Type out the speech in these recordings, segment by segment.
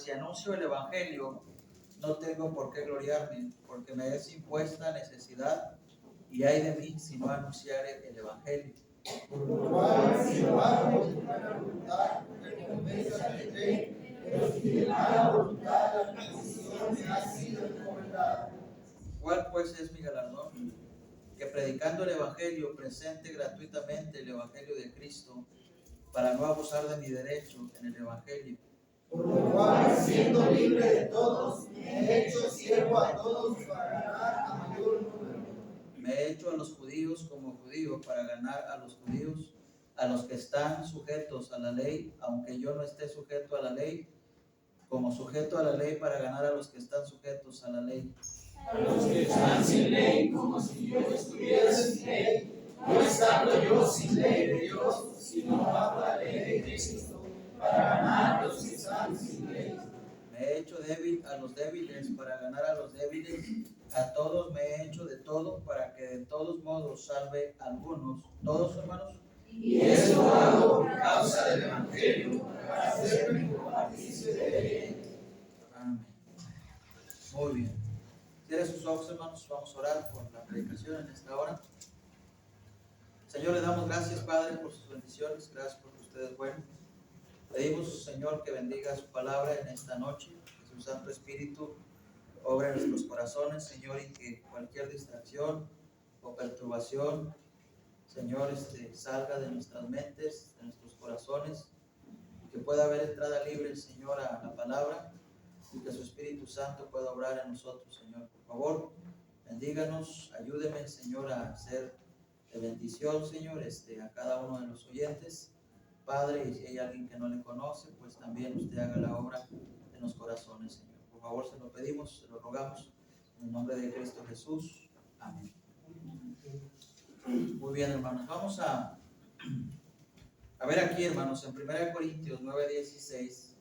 pues si anuncio el Evangelio, no tengo por qué gloriarme, porque me es impuesta necesidad, y ay de mí si no anunciare el Evangelio. Por lo cual, si lo hago de buena voluntad, recompensa tendré, pero si de mala voluntad la bendición me ha sido encomendada. ¿Cuál pues es mi galardón? Que predicando el Evangelio presente gratuitamente el Evangelio de Cristo, para no abusar de mi derecho en el Evangelio. Por lo cual, siendo libre de todos, me he hecho siervo a todos para ganar a mayor número. Me he hecho a los judíos como judío para ganar a los judíos, a los que están sujetos a la ley, aunque yo no esté sujeto a la ley, como sujeto a la ley para ganar a los que están sujetos a la ley. A los que están sin ley, como si yo estuviera sin ley, no estando yo sin ley de Dios, sino bajo la ley de Cristo, para ganar a los que están sin ley. Me he hecho débil a los débiles para ganar a los débiles, a todos me he hecho de todo para que de todos modos salve a algunos. ¿Todos, hermanos? Y esto hago por causa del Evangelio, para hacerme partícipe de él. Amén. Muy bien. Cierre sus ojos, hermanos, vamos a orar por la predicación en esta hora. Señor, le damos gracias, Padre, por sus bendiciones, gracias porque usted es bueno. Pedimos, Señor, que bendiga su palabra en esta noche, que su Santo Espíritu obre en nuestros corazones, Señor, y que cualquier distracción o perturbación, Señor, salga de nuestras mentes, de nuestros corazones, y que pueda haber entrada libre, Señor, a la palabra, y que su Espíritu Santo pueda obrar en nosotros, Señor. Por favor, bendíganos, ayúdeme, Señor, a ser de bendición, Señor, a cada uno de los oyentes. Padre, y si hay alguien que no le conoce, pues también usted haga la obra en los corazones, Señor. Por favor, se lo pedimos, se lo rogamos, en el nombre de Cristo Jesús. Amén. Muy bien, hermanos, vamos a ver aquí, hermanos, en 1 Corintios 9:16.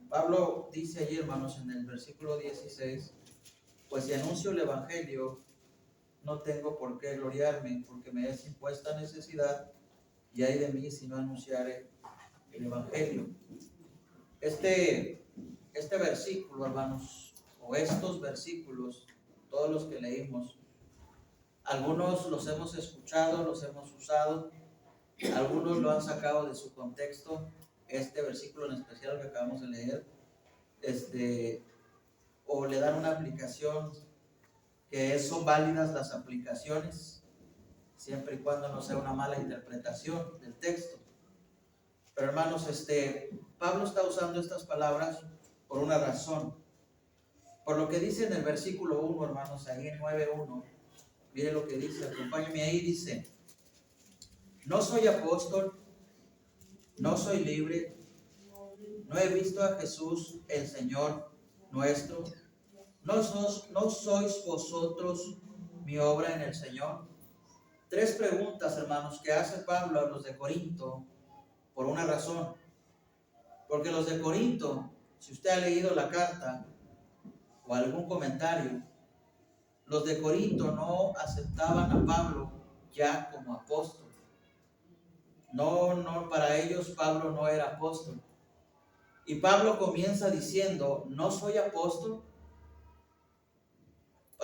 Pablo dice allí, hermanos, en el versículo 16, pues si anuncio el Evangelio, no tengo por qué gloriarme, porque me es impuesta necesidad, y ay de mí si no anunciare el Evangelio. Este versículo, hermanos, o estos versículos, todos los que leímos, algunos los hemos escuchado, los hemos usado, algunos lo han sacado de su contexto, este versículo en especial que acabamos de leer, o le dan una aplicación que son válidas las aplicaciones, siempre y cuando no sea una mala interpretación del texto. Pero hermanos, Pablo está usando estas palabras por una razón. Por lo que dice en el versículo 1, hermanos, ahí en 9:1, miren lo que dice, acompáñenme ahí, dice: no soy apóstol, no soy libre, no he visto a Jesús el Señor nuestro, no sois vosotros mi obra en el Señor. Tres preguntas, hermanos, que hace Pablo a los de Corinto por una razón. Porque los de Corinto, si usted ha leído la carta o algún comentario, los de Corinto no aceptaban a Pablo ya como apóstol. No, para ellos Pablo no era apóstol. Y Pablo comienza diciendo: no soy apóstol,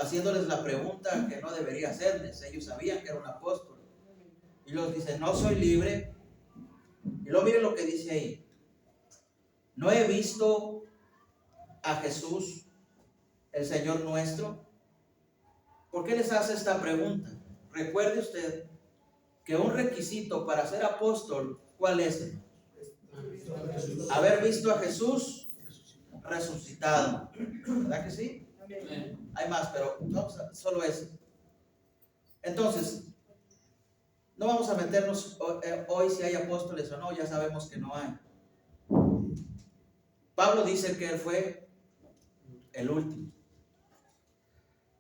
haciéndoles la pregunta que no debería hacerles. Ellos sabían que era un apóstol. Y los dice: no soy libre. Y luego miren lo que dice ahí: no he visto a Jesús, el Señor nuestro. ¿Por qué les hace esta pregunta? Recuerde usted que un requisito para ser apóstol, ¿cuál es? Haber visto a Jesús resucitado. ¿Verdad que sí? Hay más, pero no, solo eso. Entonces, no vamos a meternos hoy si hay apóstoles o no, ya sabemos que no hay. Pablo dice que él fue el último.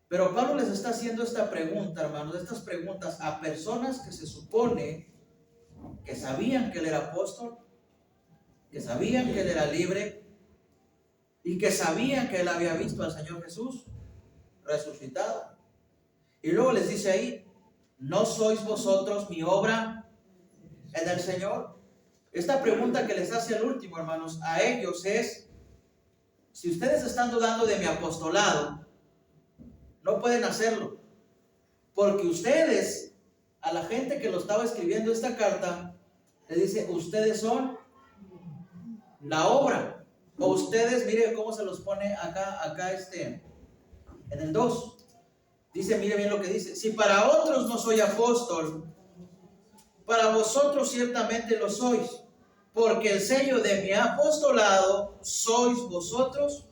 Pero Pablo les está haciendo esta pregunta, hermanos, estas preguntas a personas que se supone que sabían que él era apóstol, que sabían que él era libre y que sabían que él había visto al Señor Jesús resucitado. Y luego les dice ahí: ¿no sois vosotros mi obra en el Señor? Esta pregunta que les hace el último, hermanos, a ellos es: si ustedes están dudando de mi apostolado, no pueden hacerlo, porque ustedes, a la gente que lo estaba escribiendo esta carta, le dice, ustedes son la obra, o ustedes, mire cómo se los pone acá en el 2, dice, mire bien lo que dice, si para otros no soy apóstol, para vosotros ciertamente lo sois, porque el sello de mi apostolado sois vosotros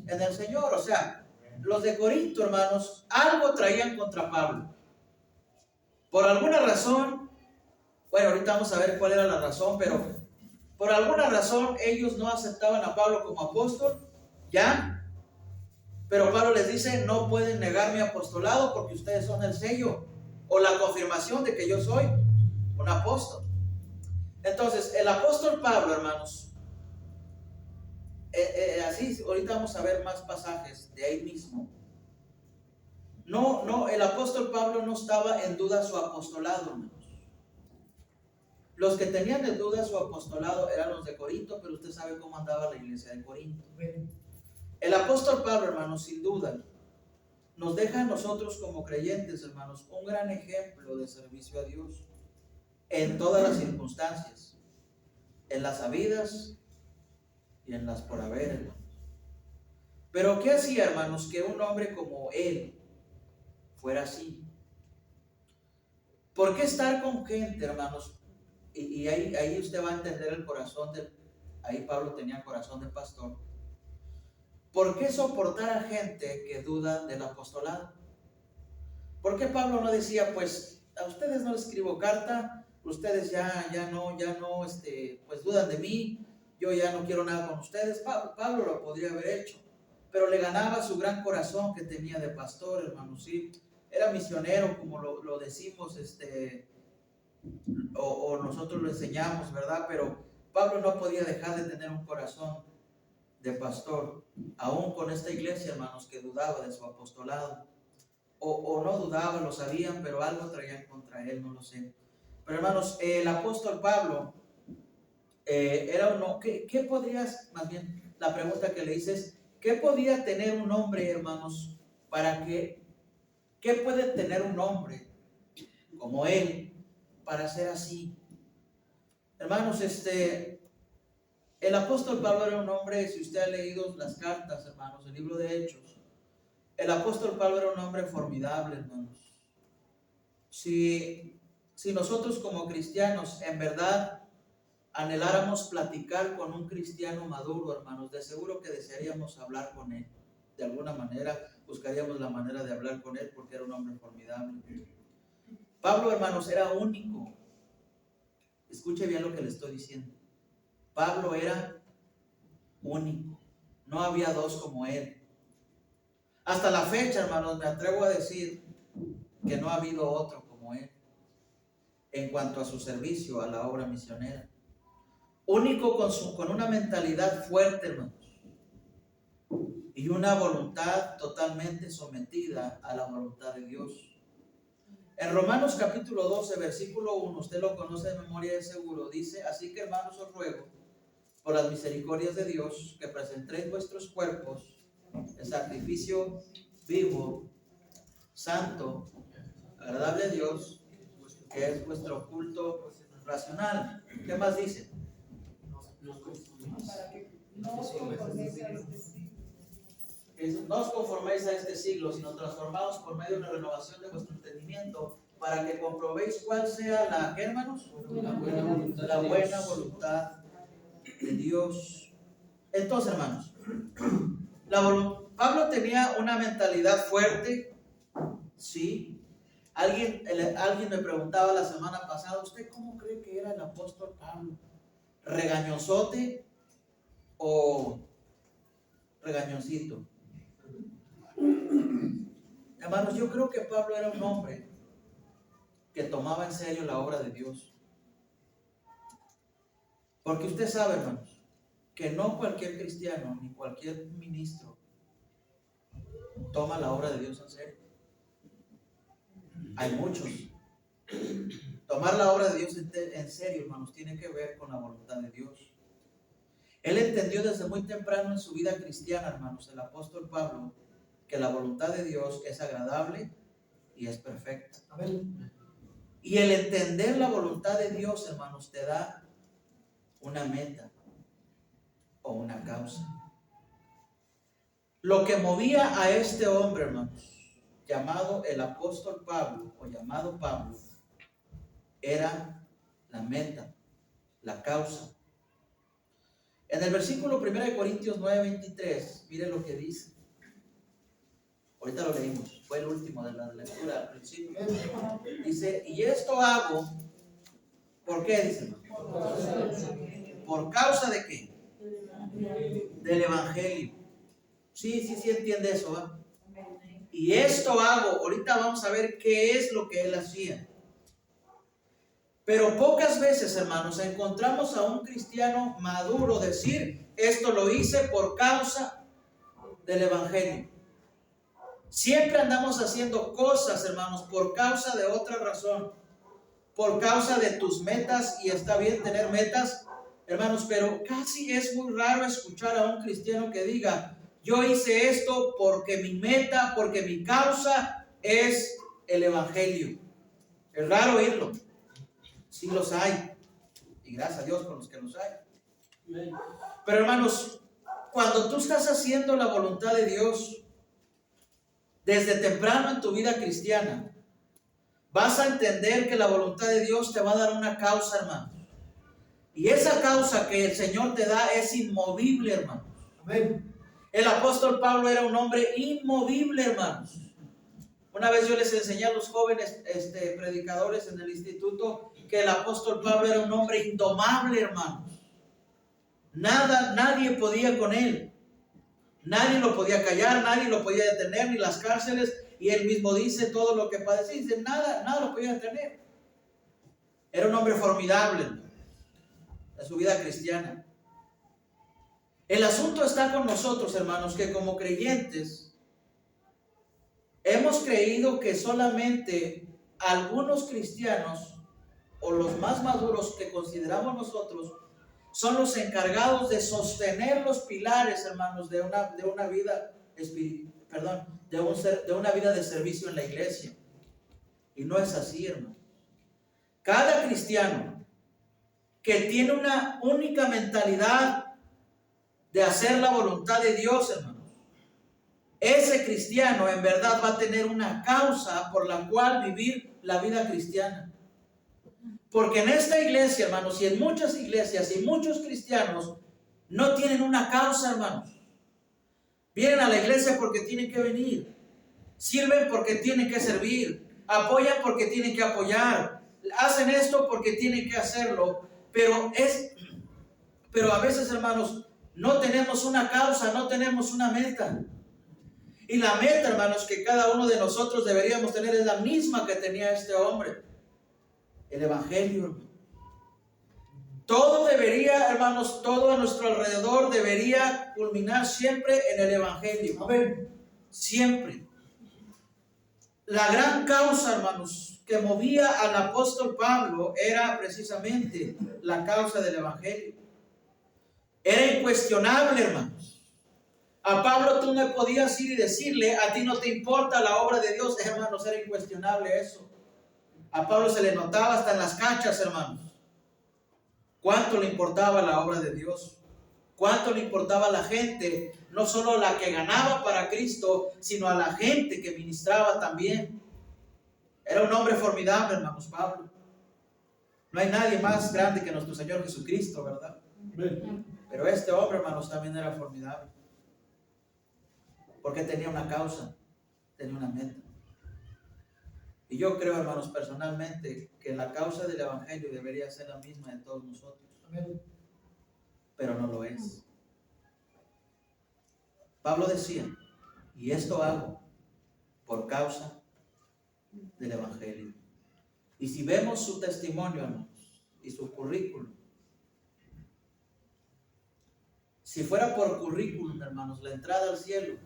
en el Señor. O sea, los de Corinto, hermanos, algo traían contra Pablo. Por alguna razón, bueno, ahorita vamos a ver cuál era la razón, pero por alguna razón ellos no aceptaban a Pablo como apóstol, ¿ya? Pero Pablo les dice, no pueden negar mi apostolado porque ustedes son el sello o la confirmación de que yo soy un apóstol. Entonces, el apóstol Pablo, hermanos, así, ahorita vamos a ver más pasajes de ahí mismo. No, el apóstol Pablo no estaba en duda su apostolado, hermanos. Los que tenían en duda su apostolado eran los de Corinto, pero usted sabe cómo andaba la iglesia de Corinto. El apóstol Pablo, hermanos, sin duda, nos deja a nosotros como creyentes, hermanos, un gran ejemplo de servicio a Dios en todas las circunstancias, en las habidas y en las por haber, hermanos. Pero ¿qué hacía, hermanos, que un hombre como él fuera así? ¿Por qué estar con gente, hermanos? Y ahí usted va a entender el corazón ahí Pablo tenía corazón de pastor. ¿Por qué soportar a gente que duda del apostolado? ¿Por qué Pablo no decía, pues, a ustedes no les escribo carta, ustedes ya no, pues dudan de mí, yo ya no quiero nada con ustedes? Pablo lo podría haber hecho, pero le ganaba su gran corazón que tenía de pastor, hermano, sí. Era misionero, como lo decimos, o nosotros lo enseñamos, ¿verdad? Pero Pablo no podía dejar de tener un corazón de pastor, aún con esta iglesia, hermanos, que dudaba de su apostolado, o no dudaba, lo sabían, pero algo traían contra él, no lo sé. Pero hermanos, el apóstol Pablo era uno, ¿qué podrías, más bien, la pregunta que le hice es, ¿qué podía tener un hombre, hermanos, qué puede tener un hombre como él para ser así? Hermanos, el apóstol Pablo era un hombre, si usted ha leído las cartas, hermanos, el libro de Hechos, el apóstol Pablo era un hombre formidable, hermanos. Si nosotros como cristianos en verdad anheláramos platicar con un cristiano maduro, hermanos, de seguro que desearíamos hablar con él. De alguna manera buscaríamos la manera de hablar con él porque era un hombre formidable. Pablo, hermanos, era único. Escuche bien lo que le estoy diciendo. Pablo era único. No había dos como él. Hasta la fecha, hermanos, me atrevo a decir que no ha habido otro como él en cuanto a su servicio a la obra misionera. Único con una mentalidad fuerte, hermanos, y una voluntad totalmente sometida a la voluntad de Dios. En Romanos capítulo 12, versículo 1, usted lo conoce de memoria de seguro, dice, así que hermanos os ruego, por las misericordias de Dios, que presentéis vuestros cuerpos en sacrificio vivo, santo, agradable a Dios, que es vuestro culto racional. ¿Qué más dice? Para que no os conforméis a este siglo. No os conforméis a este siglo, sino transformados por medio de la renovación de vuestro entendimiento, para que comprobéis cuál sea la, ¿qué, hermanos? La buena voluntad La de buena Dios. voluntad de Dios. Entonces, hermanos, Pablo tenía una mentalidad fuerte, sí. Alguien me preguntaba la semana pasada, ¿usted cómo cree que era el apóstol Pablo? ¿Regañosote o regañoncito? Hermanos, yo creo que Pablo era un hombre que tomaba en serio la obra de Dios. Porque usted sabe, hermanos, que no cualquier cristiano ni cualquier ministro toma la obra de Dios en serio. Hay muchos. Tomar la obra de Dios en serio, hermanos, tiene que ver con la voluntad de Dios. Él entendió desde muy temprano en su vida cristiana, hermanos, el apóstol Pablo, que la voluntad de Dios es agradable y es perfecta. Amén. Y el entender la voluntad de Dios, hermanos, te da una meta o una causa. Lo que movía a este hombre, hermanos, llamado el apóstol Pablo o llamado Pablo, era la meta, la causa. En el versículo 1 Corintios 9:23, mire lo que dice. Ahorita lo leímos, fue el último de la lectura al principio. Dice, y esto hago, ¿por qué? Dice, ¿por causa de qué? Del Evangelio. Sí, entiende eso, ¿va? Y esto hago, ahorita vamos a ver qué es lo que él hacía. Pero pocas veces, hermanos, encontramos a un cristiano maduro decir, esto lo hice por causa del Evangelio. Siempre andamos haciendo cosas, hermanos, por causa de otra razón, por causa de tus metas, y está bien tener metas, hermanos, pero casi es muy raro escuchar a un cristiano que diga, yo hice esto porque mi meta, porque mi causa es el Evangelio. Es raro oírlo. Sí los hay, y gracias a Dios por los que los hay. Pero hermanos, cuando tú estás haciendo la voluntad de Dios, desde temprano en tu vida cristiana, vas a entender que la voluntad de Dios te va a dar una causa, hermano. Y esa causa que el Señor te da es inmovible, hermano. Amén. El apóstol Pablo era un hombre inmovible, hermanos. Una vez yo les enseñé a los jóvenes predicadores en el instituto que el apóstol Pablo era un hombre indomable, hermanos. Nadie podía con él. Nadie lo podía callar, nadie lo podía detener, ni las cárceles. Y él mismo dice todo lo que padecía. Dice, nada lo podía detener. Era un hombre formidable en su vida cristiana. El asunto está con nosotros, hermanos, que como creyentes hemos creído que solamente algunos cristianos o los más maduros que consideramos nosotros son los encargados de sostener los pilares, hermanos, de una vida de una vida de servicio en la iglesia. Y no es así, hermano. Cada cristiano que tiene una única mentalidad de hacer la voluntad de Dios, hermanos, ese cristiano en verdad va a tener una causa por la cual vivir la vida cristiana. Porque en esta iglesia, hermanos, y en muchas iglesias y muchos cristianos no tienen una causa, hermanos. Vienen a la iglesia porque tienen que venir. Sirven porque tienen que servir. Apoyan porque tienen que apoyar. Hacen esto porque tienen que hacerlo. Pero a veces, hermanos, no tenemos una causa, no tenemos una meta. Y la meta, hermanos, que cada uno de nosotros deberíamos tener es la misma que tenía este hombre. El Evangelio. Todo debería, hermanos, todo a nuestro alrededor debería culminar siempre en el Evangelio. Amén. Siempre. La gran causa, hermanos, que movía al apóstol Pablo era precisamente la causa del Evangelio. Era incuestionable, hermanos. A Pablo tú no podías ir y decirle, a ti no te importa la obra de Dios, hermanos, era incuestionable eso. A Pablo se le notaba hasta en las cachas, hermanos. ¿Cuánto le importaba la obra de Dios? ¿Cuánto le importaba a la gente? No solo la que ganaba para Cristo, sino a la gente que ministraba también. Era un hombre formidable, hermanos, Pablo. No hay nadie más grande que nuestro Señor Jesucristo, ¿verdad? Pero este hombre, hermanos, también era formidable. Porque tenía una causa, tenía una meta. Y yo creo, hermanos, personalmente, que la causa del Evangelio debería ser la misma de todos nosotros. Amén. Pero no lo es. Pablo decía, y esto hago por causa del Evangelio. Y si vemos su testimonio, hermanos, y su currículum, si fuera por currículum, hermanos, la entrada al cielo,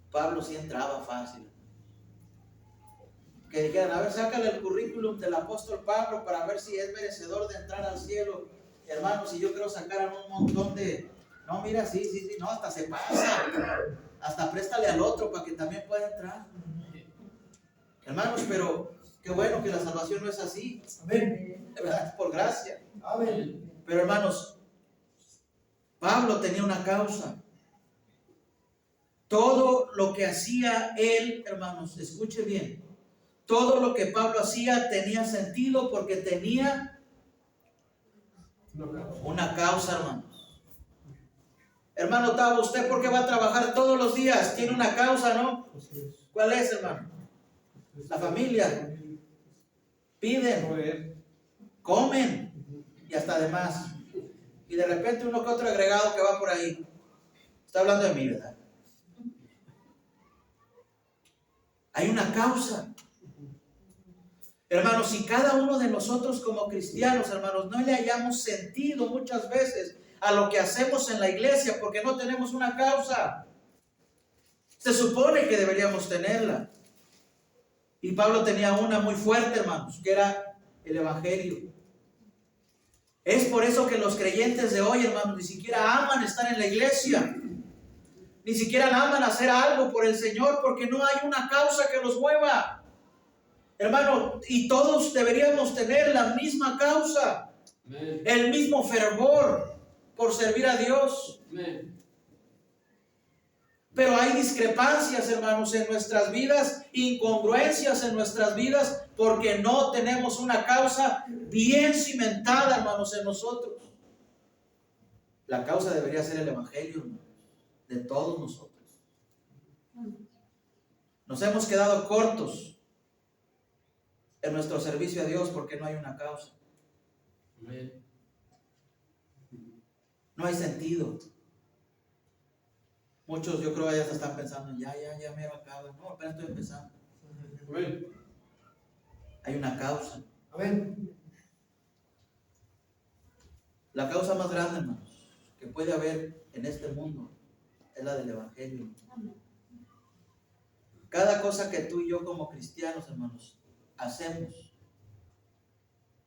Pablo sí entraba fácil. Que dijeran, a ver, sácale el currículum del apóstol Pablo para ver si es merecedor de entrar al cielo. hermanos, si yo creo sacar un montón de, no, mira, sí, no, hasta se pasa, hasta préstale al otro para que también pueda entrar. Hermanos, pero qué bueno que la salvación no es así. Amén. De verdad, es por gracia. Amén. Pero hermanos, Pablo tenía una causa. Todo lo que hacía él, hermanos, escuche bien, todo lo que Pablo hacía tenía sentido porque tenía una causa, hermanos. Hermano Tavo, ¿usted por qué va a trabajar todos los días? Tiene una causa, ¿no? ¿Cuál es, hermano? La familia. Piden, comen y hasta además. Y de repente uno que otro agregado que va por ahí. Está hablando de mí, ¿verdad? Hay una causa. Hermanos, si cada uno de nosotros como cristianos, hermanos, no le hayamos sentido muchas veces a lo que hacemos en la iglesia porque no tenemos una causa, se supone que deberíamos tenerla. Y Pablo tenía una muy fuerte, hermanos, que era el evangelio. Es por eso que los creyentes de hoy, hermanos, ni siquiera aman estar en la iglesia, ni siquiera aman hacer algo por el Señor porque no hay una causa que los mueva. Hermano, y todos deberíamos tener la misma causa, Amen. El mismo fervor por servir a Dios. Amen. Pero hay discrepancias, hermanos, en nuestras vidas, incongruencias en nuestras vidas, porque no tenemos una causa bien cimentada, hermanos, en nosotros. La causa debería ser el evangelio, hermanos, de todos nosotros. Nos hemos quedado cortos en nuestro servicio a Dios porque no hay una causa. Amén. No hay sentido. Muchos, yo creo que ya se están pensando, ya me acabo. No, apenas estoy empezando. Amén. Hay una causa. Amén. La causa más grande, hermanos, que puede haber en este mundo es la del evangelio. Amén. Cada cosa que tú y yo como cristianos, hermanos, hacemos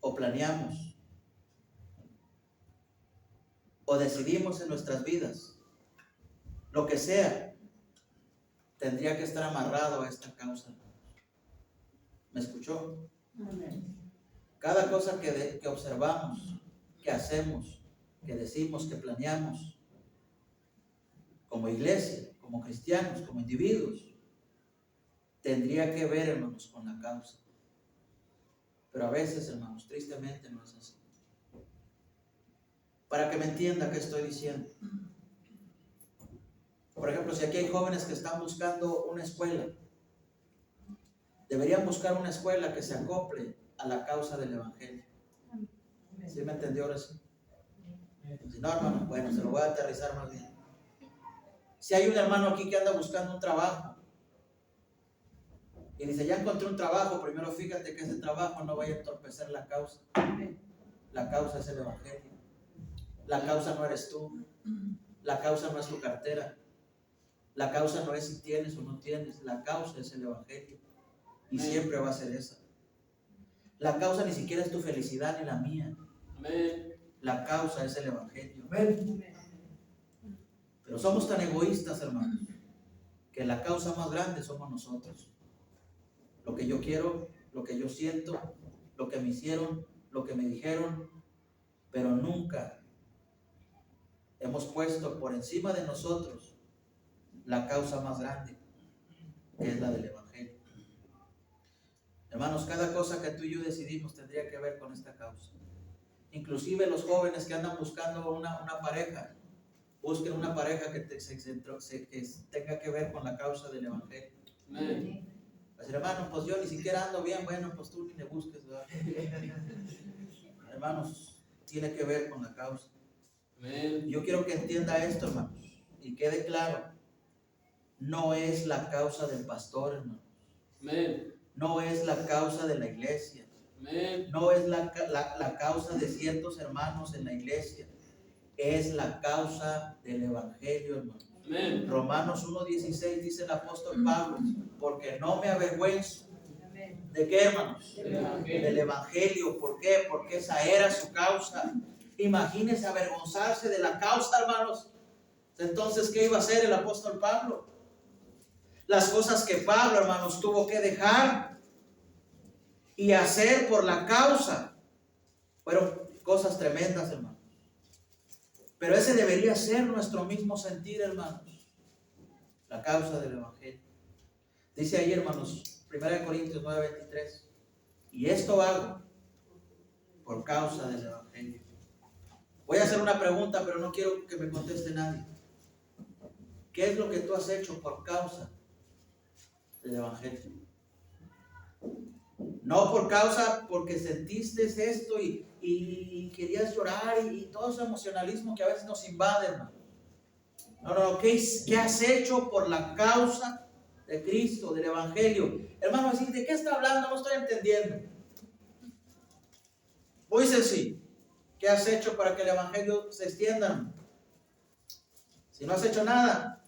o planeamos o decidimos en nuestras vidas, lo que sea, tendría que estar amarrado a esta causa. ¿Me escuchó? Amén. Cada cosa que observamos, que hacemos, que decimos, que planeamos, como iglesia, como cristianos, como individuos, tendría que ver, hermanos, con la causa. Pero a veces, hermanos, tristemente no es así. Para que me entienda qué estoy diciendo. Por ejemplo, si aquí hay jóvenes que están buscando una escuela, deberían buscar una escuela que se acople a la causa del evangelio. ¿Sí me entendió ahora sí? Si no, hermano, bueno, se lo voy a aterrizar más bien. Si hay un hermano aquí que anda buscando un trabajo y dice, ya encontré un trabajo, primero fíjate que ese trabajo no vaya a entorpecer la causa. La causa es el evangelio. La causa no eres tú. La causa no es tu cartera. La causa no es si tienes o no tienes. La causa es el evangelio. Y siempre va a ser esa. La causa ni siquiera es tu felicidad ni la mía. La causa es el evangelio. Pero somos tan egoístas, hermanos, que la causa más grande somos nosotros. Lo que yo quiero, lo que yo siento, lo que me hicieron, lo que me dijeron, pero nunca hemos puesto por encima de nosotros la causa más grande, que es la del evangelio. Hermanos, cada cosa que tú y yo decidimos tendría que ver con esta causa. Inclusive los jóvenes que andan buscando una pareja, busquen una pareja que tenga que ver con la causa del evangelio. Amén. Pues, hermano, pues yo ni siquiera ando bien. Bueno, pues tú ni le busques, ¿verdad? Hermanos, tiene que ver con la causa. Amén. Yo quiero que entienda esto, hermanos, y quede claro. No es la causa del pastor, hermanos. Amén. No es la causa de la iglesia. Amén. No es la causa de ciertos hermanos en la iglesia. Es la causa del evangelio, hermanos. Amén. Romanos 1:16 dice el apóstol Pablo, porque no me avergüenzo. ¿De qué, hermanos? Del evangelio. ¿Por qué? Porque esa era su causa. Imagínense avergonzarse de la causa, hermanos. Entonces, ¿qué iba a hacer el apóstol Pablo? Las cosas que Pablo, hermanos, tuvo que dejar y hacer por la causa fueron cosas tremendas, hermanos. Pero ese debería ser nuestro mismo sentir, hermanos. La causa del evangelio. Dice ahí, hermanos, 1 Corintios 9:23. Y esto hago por causa del evangelio. Voy a hacer una pregunta, pero no quiero que me conteste nadie. ¿Qué es lo que tú has hecho por causa del evangelio? No por causa, porque sentiste esto y querías llorar y todo ese emocionalismo que a veces nos invade, hermano. No, ¿qué has hecho por la causa de Cristo, del evangelio? Hermano, así, ¿de qué está hablando? No estoy entendiendo. Muy sencillo. ¿Qué has hecho para que el evangelio se extienda? Si no has hecho nada,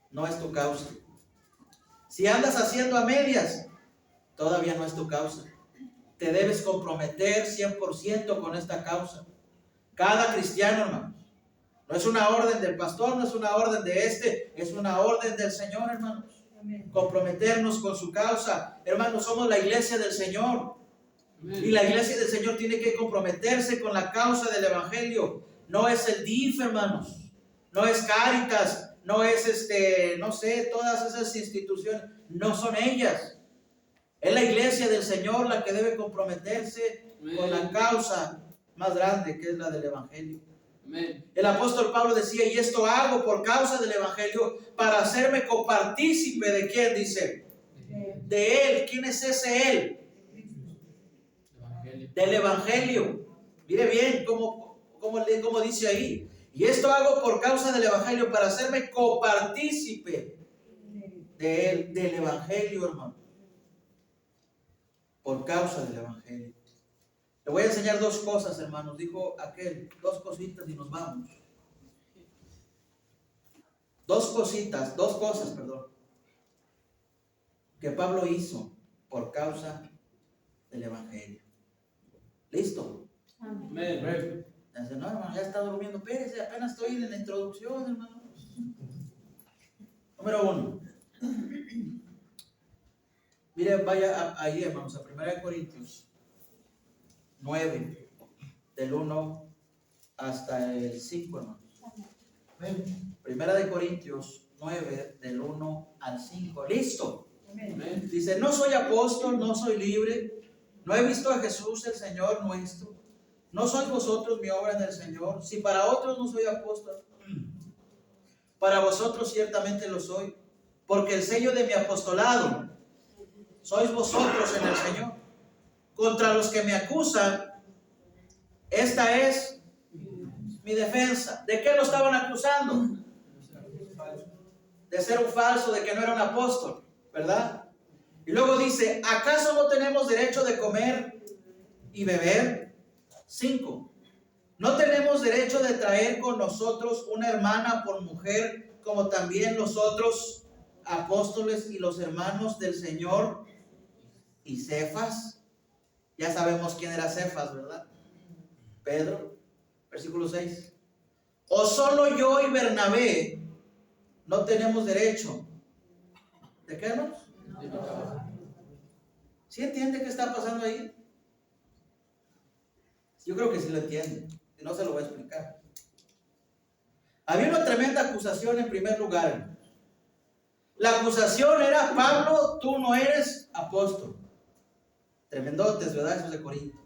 no es tu causa. Si andas haciendo a medias, todavía no es tu causa. Te debes comprometer 100% con esta causa. Cada cristiano, hermano. No es una orden del pastor, no es una orden de es una orden del Señor, hermanos. Amén. Comprometernos con su causa. Hermanos, somos la iglesia del Señor. Amén. Y la iglesia del Señor tiene que comprometerse con la causa del evangelio. No es el DIF, hermanos. No es Cáritas. No es no sé, todas esas instituciones. No son ellas. Es la iglesia del Señor la que debe comprometerse con la causa más grande, que es la del evangelio. Amén. El apóstol Pablo decía, y esto hago por causa del evangelio, para hacerme copartícipe de quién, dice, de él. ¿Quién es ese él? Del evangelio. Mire bien cómo dice ahí. Y esto hago por causa del evangelio, para hacerme copartícipe de él, del evangelio, hermano. Por causa del evangelio. Le voy a enseñar dos cosas, hermanos. Dijo aquel, dos cositas y nos vamos. Dos cosas, que Pablo hizo por causa del evangelio. ¿Listo? Amén. Dice, no, hermano, ya está durmiendo. Espérese, apenas estoy en la introducción, hermano. Número 1. Mire, vaya ahí, hermanos, a 1 Corintios 9, del 1 hasta el 5, hermanos. 1 Corintios 9, del 1 al 5. ¿Listo? Amén. Dice, no soy apóstol, no soy libre, no he visto a Jesús el Señor nuestro, no sois vosotros mi obra en el Señor. Si para otros no soy apóstol, para vosotros ciertamente lo soy, porque el sello de mi apostolado sois vosotros en el Señor. Contra los que me acusan, esta es mi defensa. ¿De qué lo estaban acusando? De ser un falso, de que no era un apóstol, ¿verdad? Y luego dice, ¿acaso no tenemos derecho de comer y beber? 5. ¿No tenemos derecho de traer con nosotros una hermana por mujer, como también los otros apóstoles y los hermanos del Señor? ¿Y Cefas? Ya sabemos quién era Cefas, ¿verdad? Pedro, versículo 6. ¿O solo yo y Bernabé no tenemos derecho? ¿De qué, hermanos? ¿Sí entiende qué está pasando ahí? Yo creo que sí lo entiende, si no se lo voy a explicar. Había una tremenda acusación en primer lugar. La acusación era, Pablo, tú no eres apóstol. Tremendotes, ¿verdad? Esos de Corinto.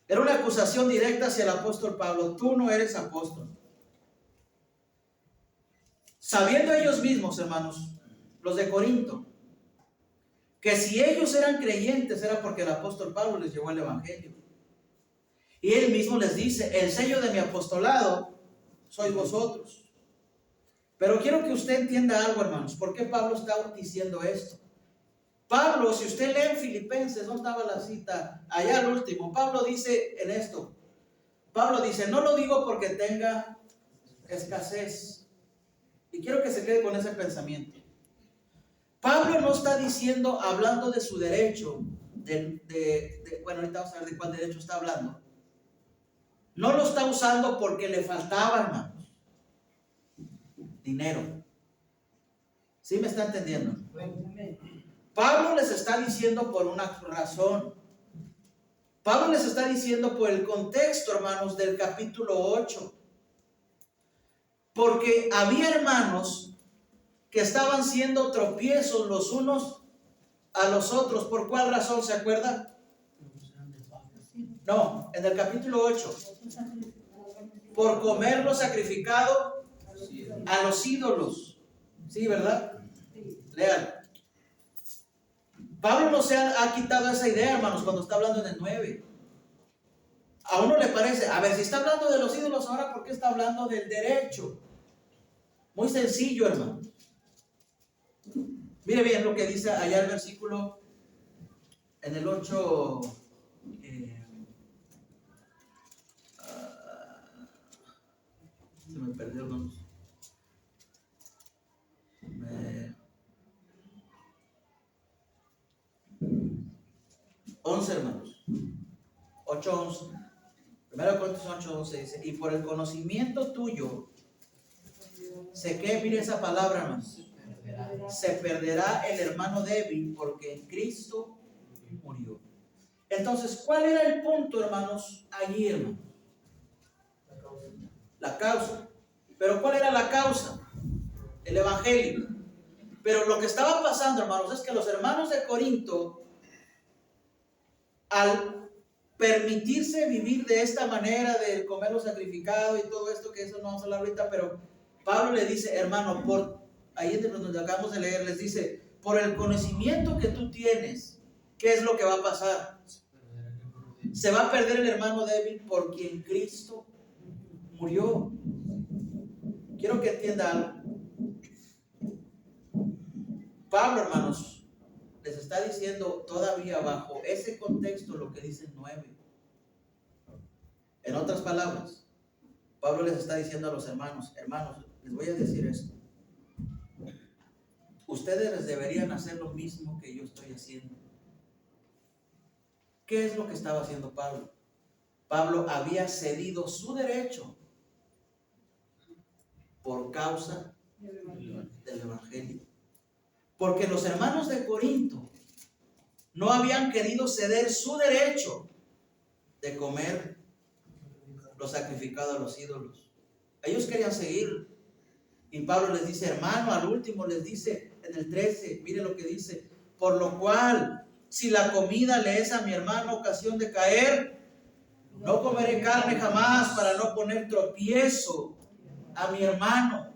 Era una acusación directa hacia el apóstol Pablo, tú no eres apóstol. Sabiendo ellos mismos, hermanos, los de Corinto, que si ellos eran creyentes era porque el apóstol Pablo les llevó el evangelio. Y él mismo les dice, el sello de mi apostolado sois vosotros. Pero quiero que usted entienda algo, hermanos. ¿Por qué Pablo está diciendo esto? Pablo, si usted lee en Filipenses, ¿dónde estaba la cita? Allá al último, Pablo dice en esto. Pablo dice, no lo digo porque tenga escasez. Y quiero que se quede con ese pensamiento. Pablo no está diciendo, hablando de su derecho, bueno, ahorita vamos a ver de cuál derecho está hablando. No lo está usando porque le faltaba, hermanos, dinero. ¿Sí me está entendiendo? Pablo les está diciendo por una razón. Pablo les está diciendo por el contexto, hermanos, del capítulo 8. Porque había hermanos que estaban siendo tropiezos los unos a los otros. ¿Por cuál razón se acuerdan? No, en el capítulo 8. Por comer lo sacrificado a los ídolos. Sí, ¿verdad? Lean. Pablo no se ha quitado esa idea, hermanos, cuando está hablando en el 9. A uno le parece, a ver, si está hablando de los ídolos ahora, ¿por qué está hablando del derecho? Muy sencillo, hermano. Mire bien lo que dice allá el versículo en el 8. Se me perdió, hermanos. 11, hermanos. 8:11. Primero Corintios 8:11 dice: y por el conocimiento tuyo, mire esa palabra, hermanos. Se perderá el hermano débil porque en Cristo murió. Entonces, ¿cuál era el punto, hermanos, allí, hermanos? La causa. ¿Pero cuál era la causa? El evangelio. Pero lo que estaba pasando, hermanos, es que los hermanos de Corinto, al permitirse vivir de esta manera, de comer lo sacrificado y todo esto, que eso no vamos a hablar ahorita, pero Pablo le dice, hermano, ahí es donde acabamos de leer, les dice, por el conocimiento que tú tienes, ¿qué es lo que va a pasar? Se va a perder el hermano débil por quien Cristo murió. Quiero que entienda algo. Pablo, hermanos, les está diciendo todavía bajo ese contexto lo que dice el 9. En otras palabras, Pablo les está diciendo a los hermanos, les voy a decir esto. Ustedes deberían hacer lo mismo que yo estoy haciendo. ¿Qué es lo que estaba haciendo Pablo? Pablo había cedido su derecho por causa del evangelio. Porque los hermanos de Corinto no habían querido ceder su derecho de comer lo sacrificado a los ídolos. Ellos querían seguir. Y Pablo les dice, hermano, al último les dice en el 13, mire lo que dice, por lo cual, si la comida le es a mi hermano ocasión de caer, no comeré carne jamás para no poner tropiezo a mi hermano.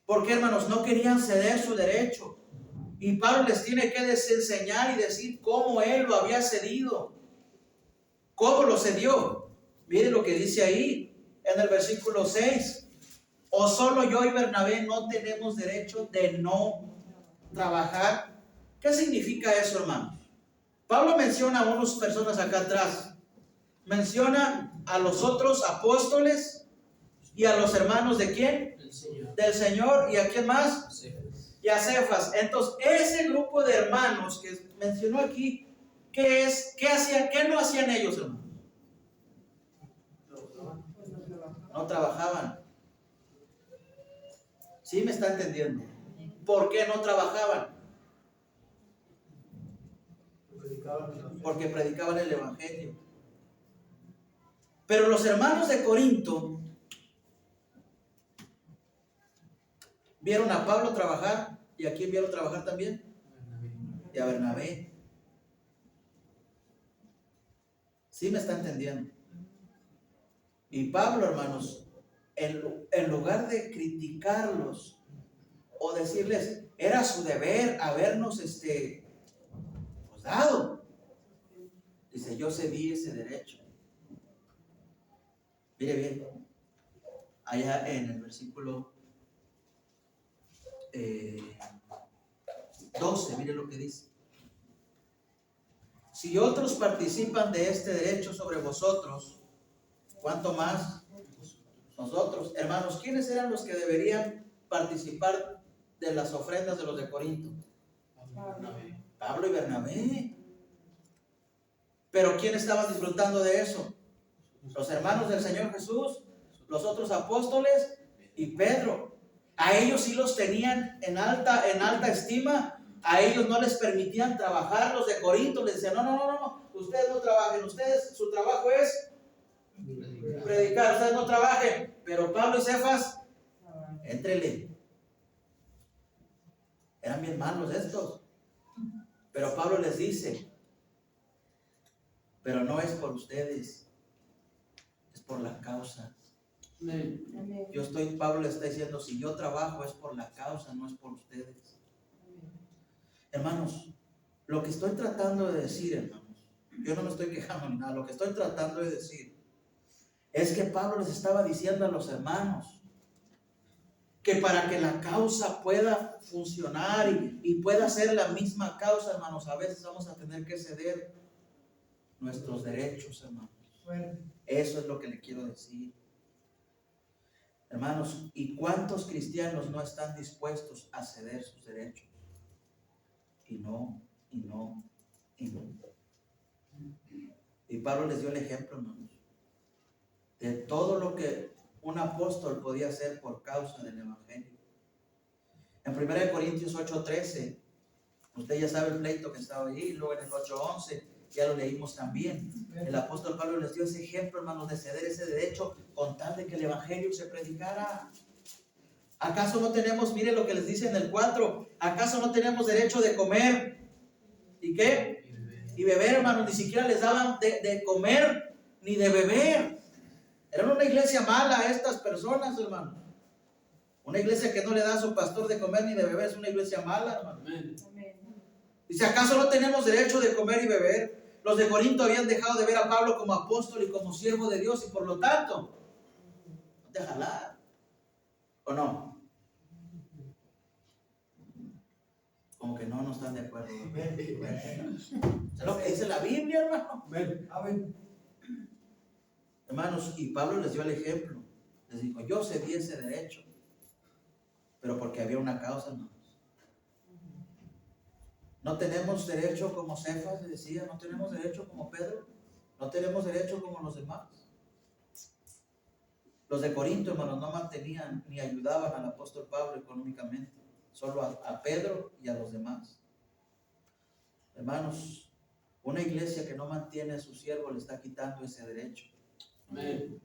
Porque, hermanos, no querían ceder su derecho. Y Pablo les tiene que enseñar y decir cómo él lo había cedido. ¿Cómo lo cedió? Miren lo que dice ahí en el versículo 6. ¿O solo yo y Bernabé no tenemos derecho de no trabajar? ¿Qué significa eso, hermanos? Pablo menciona a unas personas acá atrás. Menciona a los otros apóstoles y a los hermanos ¿de quién? Del Señor. ¿Y a quién más? Y a Cefas. Entonces, ese grupo de hermanos que mencionó aquí, ¿qué hacían? ¿Qué no hacían ellos, hermanos? No trabajaban. ¿Sí me está entendiendo? ¿Por qué no trabajaban? Porque predicaban el evangelio. Pero los hermanos de Corinto vieron a Pablo trabajar. ¿Y a quién vieron trabajar también? Y a Bernabé. ¿Sí me está entendiendo? Y Pablo, hermanos, en lugar de criticarlos o decirles, era su deber habernos dado, dice, yo cedí ese derecho. Mire bien, allá en el versículo 12, mire lo que dice. Si otros participan de este derecho sobre vosotros, ¿cuánto más nosotros? Hermanos, ¿quiénes eran los que deberían participar de las ofrendas de los de Corinto? Pablo y Bernabé. Pero ¿quién estaba disfrutando de eso? Los hermanos del Señor Jesús, los otros apóstoles y Pedro. A ellos sí los tenían en alta estima. A ellos no les permitían trabajar. Los de Corinto les decían, no, ustedes no trabajen, ustedes, su trabajo es predicar, ustedes no trabajen. Pero Pablo y Cefas, éntrele. Eran bien malos estos. Pero Pablo les dice, pero no es por ustedes, es por la causa. Amén. Pablo le está diciendo, si yo trabajo es por la causa, no es por ustedes. Hermanos, lo que estoy tratando de decir, hermanos, yo no me estoy quejando ni nada, lo que estoy tratando de decir es que Pablo les estaba diciendo a los hermanos que para que la causa pueda funcionar y pueda ser la misma causa, hermanos, a veces vamos a tener que ceder nuestros derechos, hermanos. Eso es lo que le quiero decir. Hermanos, ¿y cuántos cristianos no están dispuestos a ceder sus derechos? Y no. Y Pablo les dio el ejemplo, hermanos, de todo lo que un apóstol podía hacer por causa del evangelio. En 1 Corintios 8:13, usted ya sabe el pleito que estaba ahí, luego en el 8:11, ya lo leímos también. El apóstol Pablo les dio ese ejemplo, hermanos, de ceder ese derecho con tal de que el evangelio se predicara. ¿Acaso no tenemos, mire lo que les dice en el 4, acaso no tenemos derecho de comer? ¿Y qué? Y beber, hermanos, ni siquiera les daban de comer ni de beber. Era una iglesia mala estas personas, hermano. Una iglesia que no le da a su pastor de comer ni de beber es una iglesia mala, hermano. Dice, ¿acaso no tenemos derecho de comer y beber? Los de Corinto habían dejado de ver a Pablo como apóstol y como siervo de Dios, y por lo tanto, no te jalar, ¿o no? Como que no están de acuerdo. Es lo que dice la Biblia, hermano. Hermanos, y Pablo les dio el ejemplo. Les dijo, yo cedí ese derecho, pero porque había una causa, hermanos. No tenemos derecho como Cefas le decía, no tenemos derecho como Pedro, no tenemos derecho como los demás. Los de Corinto, hermanos, no mantenían ni ayudaban al apóstol Pablo económicamente, solo a Pedro y a los demás. Hermanos, una iglesia que no mantiene a su siervo le está quitando ese derecho. Amén.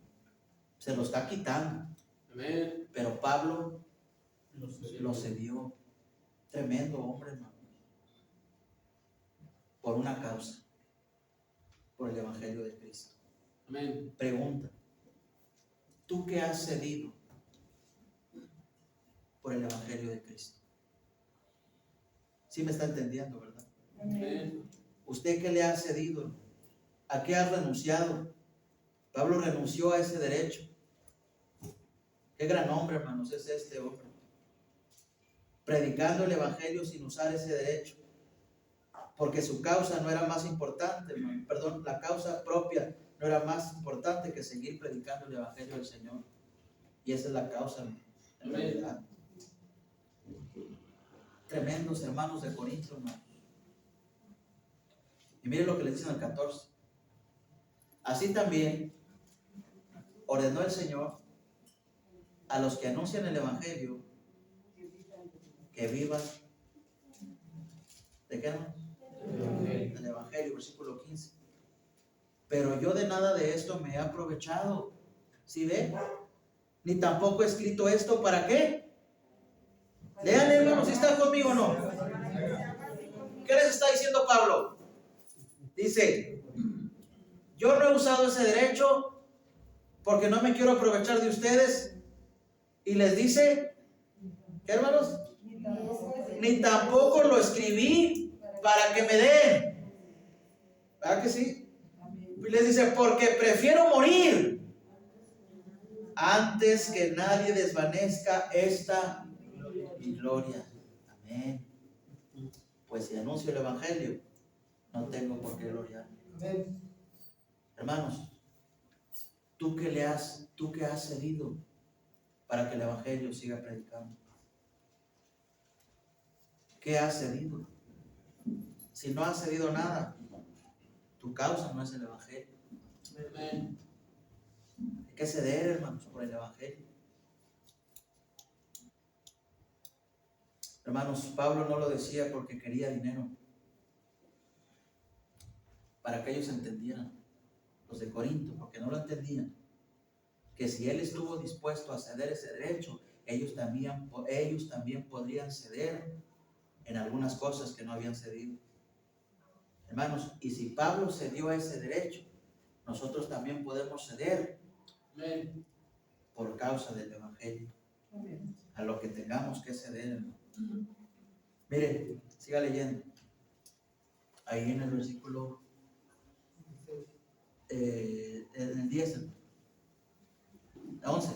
Se lo está quitando. Amén. Pero Pablo lo cedió. Tremendo hombre, hermano. Por una causa, por el evangelio de Cristo. Amén. Pregunta, ¿tú qué has cedido por el evangelio de Cristo? ¿Sí me está entendiendo, verdad? Amén. ¿Usted qué le ha cedido? ¿A qué ha renunciado? Pablo renunció a ese derecho. Qué gran hombre, hermanos, es este hombre. Predicando el evangelio sin usar ese derecho. Porque su causa no era más importante, hermano. Perdón, la causa propia no era más importante que seguir predicando el evangelio del Señor. Y esa es la causa, hermano, en realidad. Tremendos hermanos de Corinto, hermano. Y miren lo que le dicen al 14. Así también ordenó el Señor a los que anuncian el evangelio que vivan. ¿De qué, hermano? Del evangelio, versículo 15. Pero yo de nada de esto me he aprovechado. ¿Sí ve? Ni tampoco he escrito esto, ¿para qué? Lean, hermanos, si están conmigo o no. ¿Qué les está diciendo Pablo? Dice, yo no he usado ese derecho porque no me quiero aprovechar de ustedes. Y les dice, ¿qué, hermanos? Ni tampoco lo escribí para que me den. ¿Verdad que sí? Y les dice, porque prefiero morir antes que nadie desvanezca esta mi gloria. Amén. Pues si anuncio el evangelio, no tengo por qué gloriar. Hermanos, ¿tú qué has cedido para que el evangelio siga predicando? ¿Qué has cedido? Si no has cedido nada, Tu causa no es el evangelio. Amén. Hay que ceder, hermanos, por el evangelio. Hermanos, Pablo no lo decía porque quería dinero, para que ellos entendieran, los de Corinto, porque no lo entendían, que si él estuvo dispuesto a ceder ese derecho, ellos también podrían ceder en algunas cosas que no habían cedido. Hermanos, y si Pablo cedió ese derecho, nosotros también podemos ceder. Amén. Por causa del evangelio, a lo que tengamos que ceder, hermano. Mire, siga leyendo. Ahí en el versículo en el 10, 11.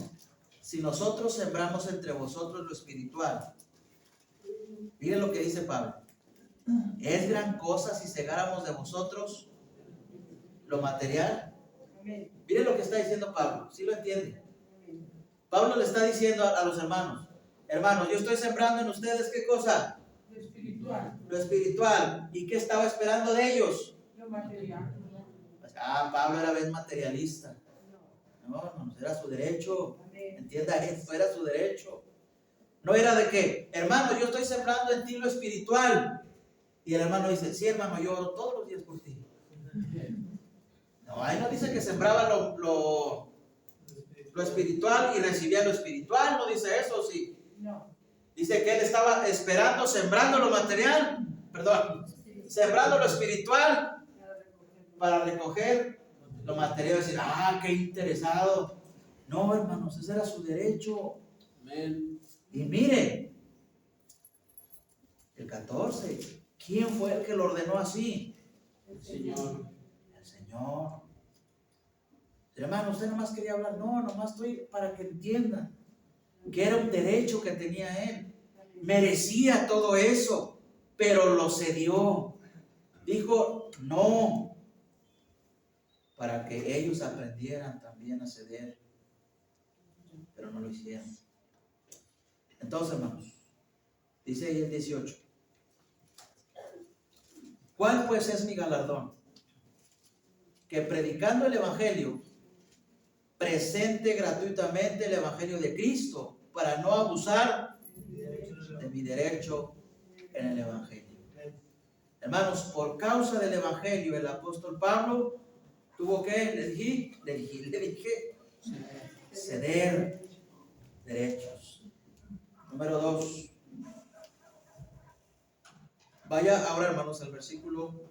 Si nosotros sembramos entre vosotros lo espiritual, miren lo que dice Pablo. Es gran cosa si segáramos de vosotros lo material. Miren lo que está diciendo Pablo, ¿sí lo entiende? Pablo le está diciendo a los hermanos, hermanos, yo estoy sembrando en ustedes, ¿qué cosa? Lo espiritual. Lo espiritual. ¿Y qué estaba esperando de ellos? Lo material. Pablo era bien materialista. No, hermanos, era su derecho. Entienda esto, era su derecho. No era de que, hermano, yo estoy sembrando en ti lo espiritual. Y el hermano dice, sí, hermano, yo oro todos los días por ti. No, ahí no dice que sembraba lo espiritual y recibía lo espiritual. No dice eso, sí. No. Dice que él estaba esperando, sembrando lo material. Perdón, sembrando lo espiritual para recoger lo material. Decir, qué interesado. No, hermanos, ese era su derecho. Amén. Y mire, el 14, ¿quién fue el que lo ordenó así? El Señor. El Señor. Hermano, usted nomás quería hablar. No, nomás estoy para que entiendan que era un derecho que tenía él. Merecía todo eso, pero lo cedió. Dijo, no, para que ellos aprendieran también a ceder, pero no lo hicieron. Entonces, hermanos, dice ahí el 18, ¿cuál pues es mi galardón? Que predicando el evangelio, presente gratuitamente el evangelio de Cristo, para no abusar de mi derecho en el evangelio. Hermanos, por causa del evangelio, el apóstol Pablo tuvo que, le dije, ceder derechos. Número 2. Vaya ahora, hermanos, al versículo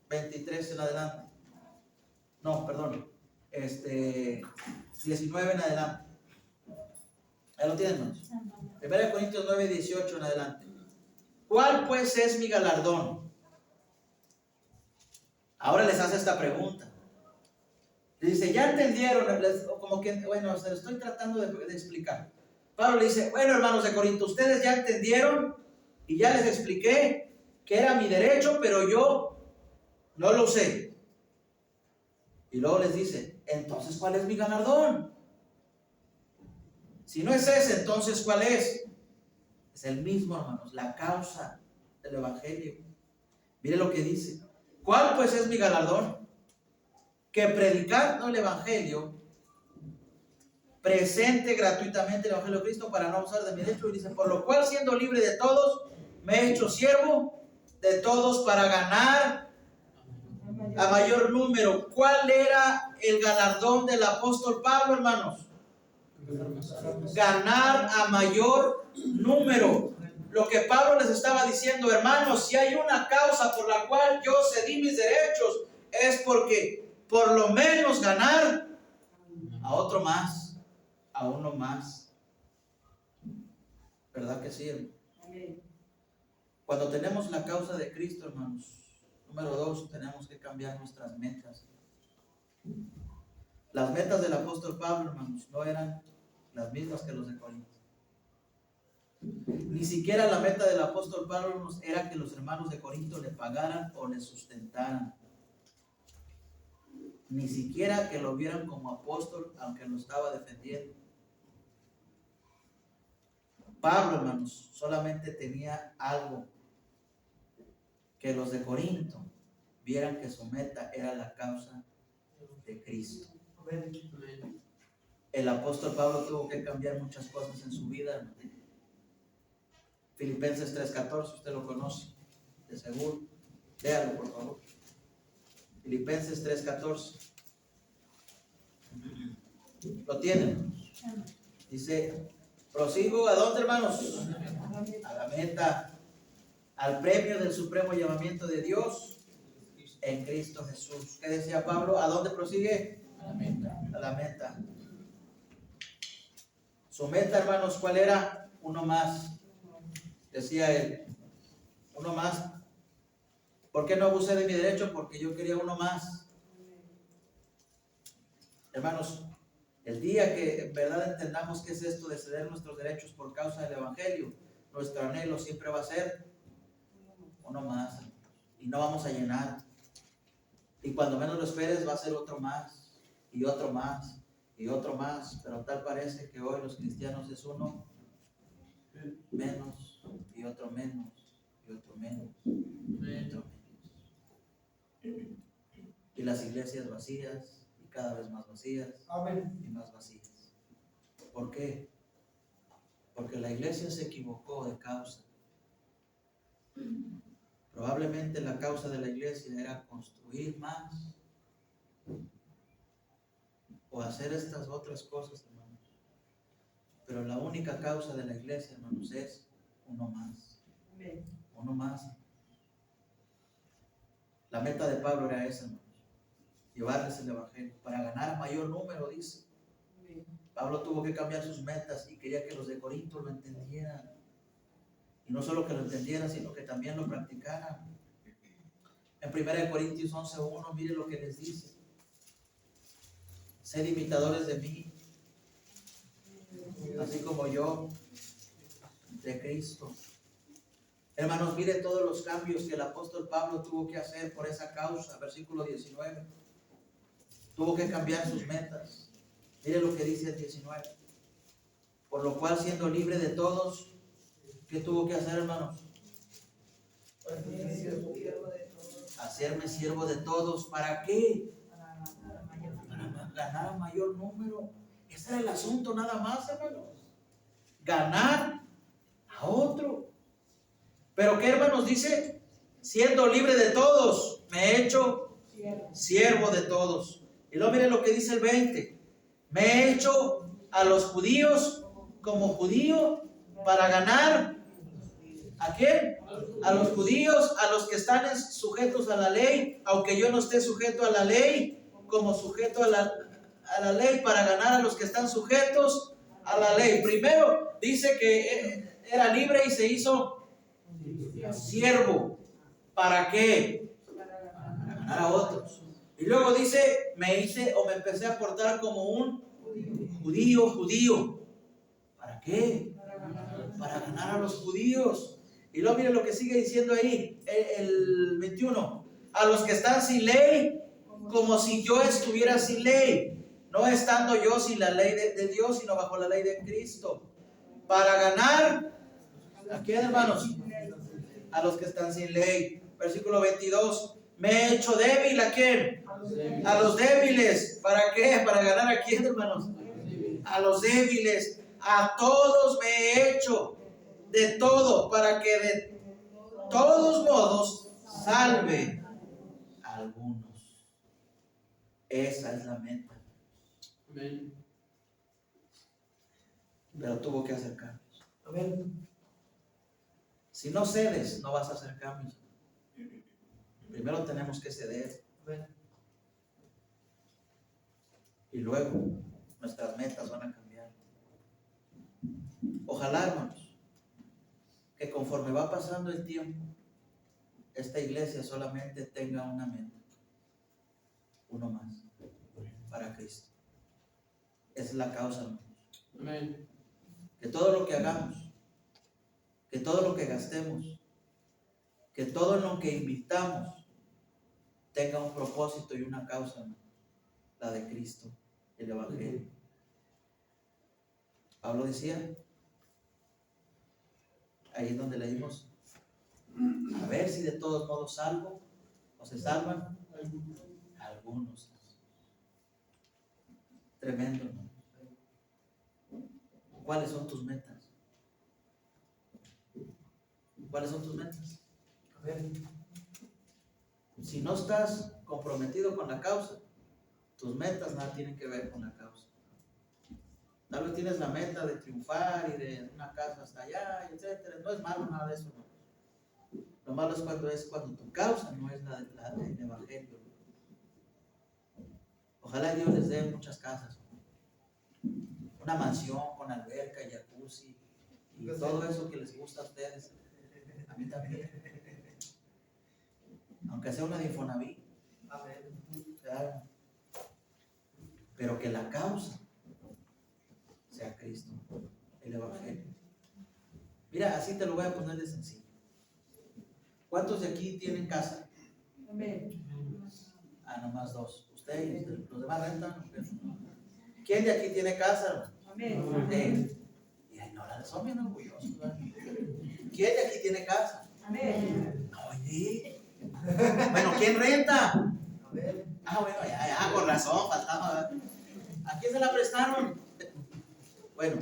23 en adelante. No, perdón. 19 en adelante. Ahí lo tienen, hermanos. 1 Corintios 9, 18 en adelante. ¿Cuál pues es mi galardón? Ahora les hace esta pregunta. Le dice, ya entendieron, como que, bueno, se lo estoy tratando de explicar. Pablo le dice, bueno, hermanos de Corinto, ustedes ya entendieron y ya les expliqué que era mi derecho, pero yo no lo sé. Y luego les dice, entonces, ¿cuál es mi galardón? Si no es ese, entonces, ¿cuál es? Es el mismo, hermanos, la causa del evangelio. Mire lo que dice. ¿Cuál pues es mi galardón? Que predicando el evangelio, presente gratuitamente el evangelio de Cristo para no abusar de mi derecho. Y dice, por lo cual, siendo libre de todos, me he hecho siervo de todos para ganar a mayor número. ¿Cuál era el galardón del apóstol Pablo, hermanos? Ganar a mayor número. Lo que Pablo les estaba diciendo, hermanos, si hay una causa por la cual yo cedí mis derechos, es porque por lo menos ganar a otro más, a uno más. ¿Verdad que sí, hermano? Cuando tenemos la causa de Cristo, hermanos, número 2, tenemos que cambiar nuestras metas. Las metas del apóstol Pablo, hermanos, no eran las mismas que los de Corinto. Ni siquiera la meta del apóstol Pablo era que los hermanos de Corinto le pagaran o le sustentaran. Ni siquiera que lo vieran como apóstol, aunque lo estaba defendiendo. Pablo, hermanos, solamente tenía algo que los de Corinto vieran que su meta era la causa de Cristo. El apóstol Pablo tuvo que cambiar muchas cosas en su vida, hermano. Filipenses 3:14, usted lo conoce, de seguro. Léalo, por favor. Filipenses 3:14. ¿Lo tienen? Dice, prosigo, ¿a dónde, hermanos? A la meta, al premio del supremo llamamiento de Dios en Cristo Jesús. ¿Qué decía Pablo? ¿A dónde prosigue? A la meta. A la meta. Su meta, hermanos, ¿cuál era? Uno más. Decía él, uno más. ¿Por qué no abusé de mi derecho? Porque yo quería uno más. Hermanos, el día que en verdad entendamos qué es esto de ceder nuestros derechos por causa del Evangelio, nuestro anhelo siempre va a ser uno más. Y no vamos a llenar. Y cuando menos lo esperes va a ser otro más, y otro más, y otro más. Pero tal parece que hoy los cristianos es uno menos, y otro menos, y otro menos, y otro menos. Y las iglesias vacías, y cada vez más vacías, y más vacías. ¿Por qué? Porque la iglesia se equivocó de causa. Probablemente la causa de la iglesia era construir más o hacer estas otras cosas, hermanos. Pero la única causa de la iglesia, hermanos, es uno más. Uno más. La meta de Pablo era esa, hermanos. Llevarles el evangelio para ganar mayor número, dice. Pablo tuvo que cambiar sus metas y quería que los de Corinto lo entendieran. Y no solo que lo entendieran, sino que también lo practicaran. En 1 Corintios 11:1, mire lo que les dice. Sed imitadores de mí, así como yo de Cristo. Hermanos, mire todos los cambios que el apóstol Pablo tuvo que hacer por esa causa. Versículo 19. Tuvo que cambiar sus metas. Mire lo que dice el 19. Por lo cual, siendo libre de todos, ¿qué tuvo que hacer, hermanos? Hacerme siervo de todos. ¿Para qué? Para ganar mayor número. Ese era el asunto nada más, hermanos. Ganar a otro. Pero ¿qué, hermanos? Dice, siendo libre de todos, me he hecho siervo de todos. Y luego miren lo que dice el 20. Me he hecho a los judíos como judío para ganar. ¿A quién? A los judíos, a los que están sujetos a la ley, aunque yo no esté sujeto a la ley, como sujeto a la ley, para ganar a los que están sujetos a la ley. Primero dice que era libre y se hizo siervo. ¿Para qué? Para ganar a otros. Y luego dice, me empecé a portar como un judío. ¿Para qué? Para ganar a los judíos. Y luego mire lo que sigue diciendo ahí, el 21. A los que están sin ley, como si yo estuviera sin ley, no estando yo sin la ley de Dios, sino bajo la ley de Cristo. Para ganar, ¿a quién, hermanos? A los que están sin ley. Versículo 22. Me he hecho débil, ¿a quién? A los débiles. ¿Para qué? Para ganar a quién, hermanos? A los débiles. A todos me he hecho de todo, para que de todos modos salve a algunos. Esa es la meta. Amén. Pero tuvo que hacer cambios. Amén. Si no cedes, no vas a hacer cambios. Primero tenemos que ceder. Amén. Y luego nuestras metas van a cambiar. Ojalá, hermanos, que conforme va pasando el tiempo, esta iglesia solamente tenga una meta. Uno más. Para Cristo. Esa es la causa, hermanos. Amén. Que todo lo que hagamos, que todo lo que gastemos, que todo lo que invitamos tenga un propósito y una causa, hermanos. La de Cristo, el Evangelio. Pablo decía, ahí es donde leímos, a ver si de todos modos salvo, o ¿O se salvan? Algunos. Tremendo, ¿no? ¿Cuáles son tus metas? ¿Cuáles son tus metas? A ver. Si no estás comprometido con la causa, tus metas nada tienen que ver con la causa. Tal vez tienes la meta de triunfar y de una casa hasta allá, etcétera. No es malo nada de eso, ¿no? Lo malo es cuando tu causa no es la del evangelio. Ojalá Dios les dé muchas casas, una mansión con alberca, jacuzzi y todo eso que les gusta a ustedes. A mí también. Aunque sea una de Infonavit. Claro. Pero que la causa sea Cristo, el evangelio. Mira, así te lo voy a poner de sencillo. ¿Cuántos de aquí tienen casa? Amén. Nomás dos. Usted y usted. Los demás rentan. ¿Quién de aquí tiene casa? Amén. Y no, son bien orgullosos, ¿verdad? ¿Quién de aquí tiene casa? Amén. Oye. Bueno, ¿quién renta? Bueno, ya, con razón, faltaba. ¿A quién se la prestaron? Bueno,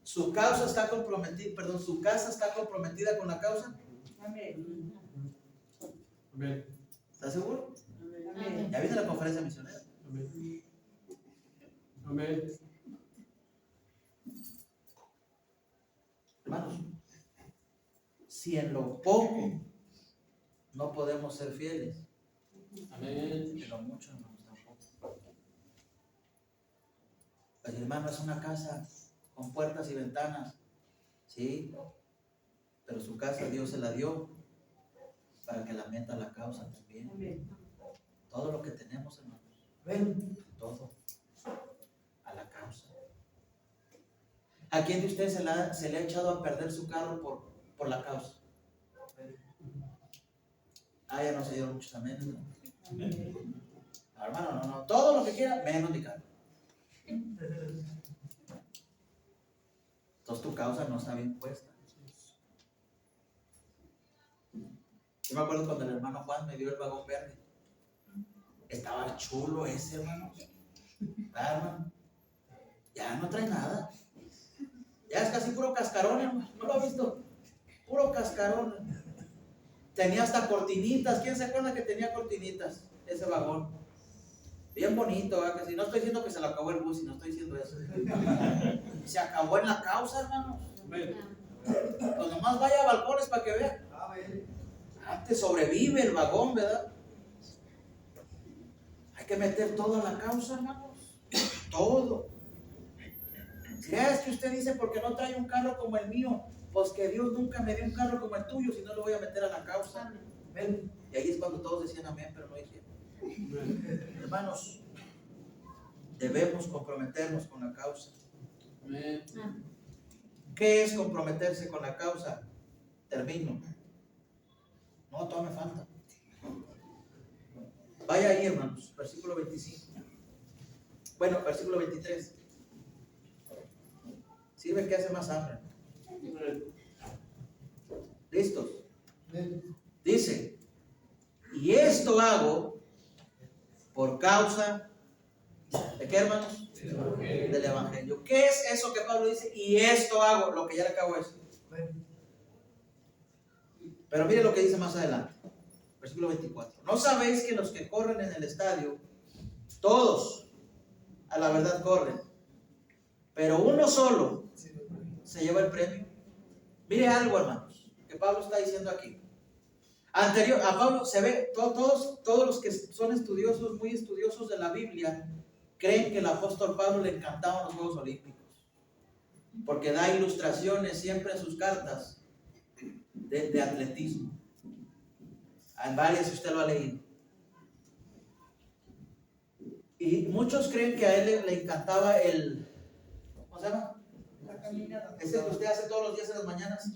su casa está comprometida con la causa. Amén. ¿Estás seguro? Amén. ¿Ya viste la conferencia misionera? Amén. Hermanos, si en lo poco no podemos ser fieles, Amén. en lo mucho, hermanos, tampoco. Pues, hermano, es una casa con puertas y ventanas, sí, pero su casa Dios se la dio para que la meta a la causa también. Amén. Todo lo que tenemos, hermanos, todo a la causa. ¿A quién de ustedes se le ha echado a perder su carro por la causa? Ya no se dieron muchos amén, ¿no? Hermano, no, todo lo que quiera, menos mi carro. Entonces tu causa no está bien puesta. Yo me acuerdo cuando el hermano Juan me dio el vagón verde. Estaba chulo ese, hermano. Hermano, ya no trae nada. Ya es casi puro cascarón, hermano. ¿No lo ha visto? Puro cascarón. Tenía hasta cortinitas. ¿Quién se acuerda que tenía cortinitas? Ese vagón. Bien bonito, ¿verdad? Que si no estoy diciendo que se le acabó el bus, y no estoy diciendo eso. Se acabó en la causa, hermano. Pues nomás vaya a balcones para que vea. Antes sobrevive el vagón, ¿verdad? Hay que meter todo a la causa, hermanos. Todo. Si es que usted dice porque no trae un carro como el mío, pues que Dios nunca me dio un carro como el tuyo, si no lo voy a meter a la causa. ¿Ven? Y ahí es cuando todos decían amén, pero no dijeron. Hermanos, debemos comprometernos con la causa. Amén. ¿Qué es comprometerse con la causa? Termino. No, todavía me falta. Vaya ahí, hermanos, versículo 25. Bueno, versículo 23. Sirve que hace más hambre. ¿Listos? Dice, y esto hago por causa ¿de qué, hermanos? Del evangelio. ¿Qué es eso que Pablo dice? Y esto hago, lo que ya le acabo de decir. Pero mire lo que dice más adelante. Versículo 24. ¿No sabéis que los que corren en el estadio, todos a la verdad corren, pero uno solo se lleva el premio? Mire algo, hermanos, que Pablo está diciendo aquí. Anterior a Pablo se ve, todos los que son estudiosos, muy estudiosos de la Biblia, creen que el apóstol Pablo le encantaban los Juegos Olímpicos, porque da ilustraciones siempre en sus cartas de atletismo. En varias usted lo ha leído. Y muchos creen que a él le encantaba ¿cómo se llama? La caminata. Ese que usted hace todos los días en las mañanas,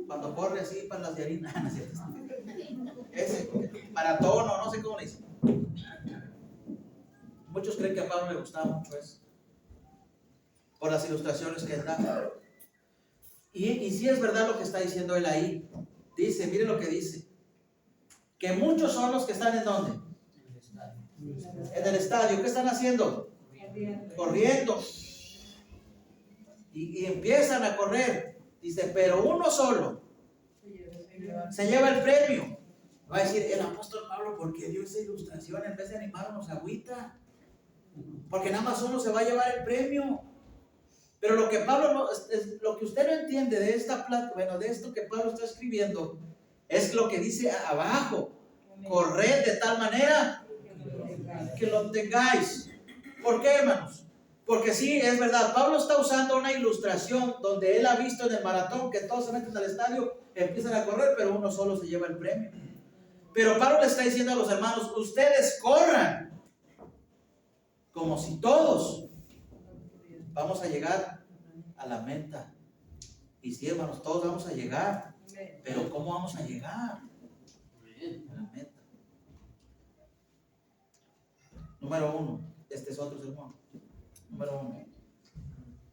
cuando corre así para las de harina. No, es cierto. Ese, maratón, no sé cómo le dicen. Muchos creen que a Pablo le gustaba mucho eso, por las ilustraciones que él da. Y sí es verdad lo que está diciendo él ahí. Dice, mire lo que dice. que muchos son los que están en ¿dónde? En el estadio. ¿Qué están haciendo? Corriendo. Y empiezan a correr. Dice, pero uno solo se lleva el premio. Va a decir el apóstol Pablo, ¿por qué dio esa ilustración en vez de animarnos a agüita? Porque nada más uno se va a llevar el premio. Pero lo que Pablo no, lo que usted no entiende de esta plata, bueno, de esto que Pablo está escribiendo, es lo que dice abajo. Corred de tal manera que lo obtengáis. ¿Por qué, hermanos? Porque sí, es verdad, Pablo está usando una ilustración donde él ha visto en el maratón que todos se meten al estadio, empiezan a correr, pero uno solo se lleva el premio. Pero Pablo le está diciendo a los hermanos, ustedes corran como si todos vamos a llegar a la meta. Y sí, hermanos, todos vamos a llegar, pero ¿cómo vamos a llegar a la meta? Número 1, este es otro sermón. Número 1,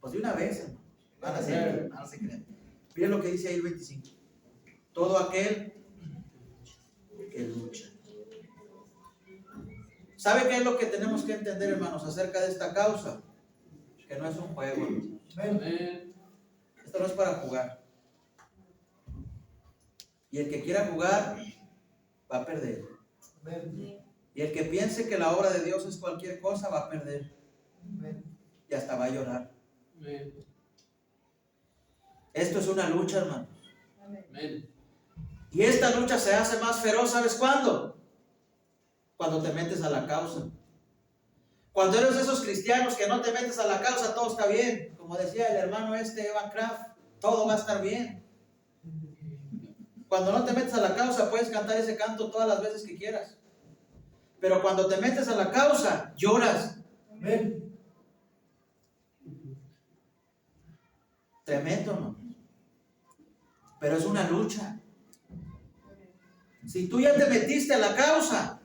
pues de una vez, hermano, van a ser, no se crean. Miren lo que dice ahí el 25. Todo aquel que lucha. ¿Sabe qué es lo que tenemos que entender, hermanos, acerca de esta causa? Que no es un juego, hermanos. Esto no es para jugar. Y el que quiera jugar va a perder. Y el que piense que la obra de Dios es cualquier cosa va a perder. Y hasta va a llorar. Esto es una lucha, hermanos. Y esta lucha se hace más feroz, ¿sabes cuándo? Cuando te metes a la causa. Cuando eres de esos cristianos que no te metes a la causa, todo está bien. Como decía el hermano Evan Kraft, todo va a estar bien. Cuando no te metes a la causa, puedes cantar ese canto todas las veces que quieras. Pero cuando te metes a la causa, lloras. Tremendo, ¿no? Pero es una lucha. Si tú ya te metiste a la causa,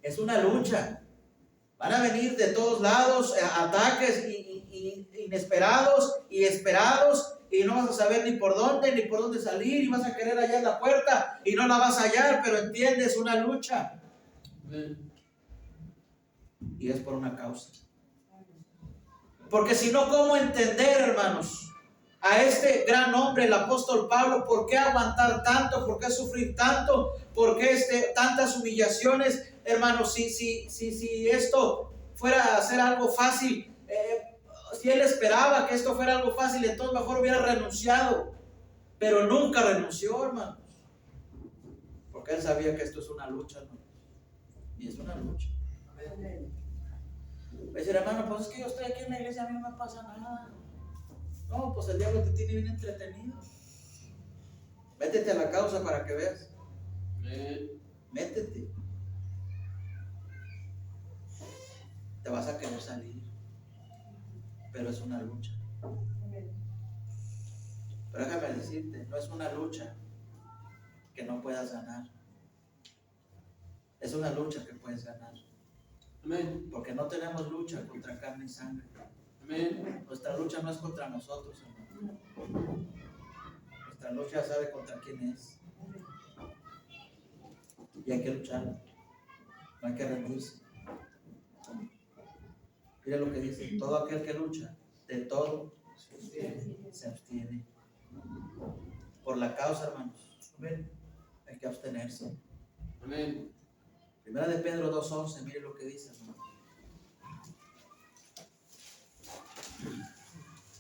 es una lucha. Van a venir de todos lados ataques inesperados y esperados, y no vas a saber ni por dónde salir, y vas a querer hallar la puerta y no la vas a hallar, pero entiendes, una lucha. Y es por una causa. Porque si no, ¿cómo entender, hermanos, a este gran hombre, el apóstol Pablo? ¿Por qué aguantar tanto? ¿Por qué sufrir tanto? ¿Por qué tantas humillaciones? Hermanos, si esto fuera a ser algo fácil, si él esperaba que esto fuera algo fácil, entonces mejor hubiera renunciado. Pero nunca renunció, hermanos. Porque él sabía que esto es una lucha, hermanos. Y es una lucha. Me dice, hermano, pues es que yo estoy aquí en la iglesia, a mí no me pasa nada. No, pues el diablo te tiene bien entretenido. Métete a la causa para que veas. Métete. Te vas a querer salir. Pero es una lucha. Pero déjame decirte, no es una lucha que no puedas ganar. Es una lucha que puedes ganar. Amén. Porque no tenemos lucha contra carne y sangre. Amén. Nuestra lucha no es contra nosotros, hermano. Nuestra lucha sabe contra quién es. Y hay que luchar. No hay que rendirse. Mira lo que dice: todo aquel que lucha, de todo se abstiene. Por la causa, hermanos. Amén. Hay que abstenerse. Amén. Primera de Pedro 2:11, mire lo que dice, hermano.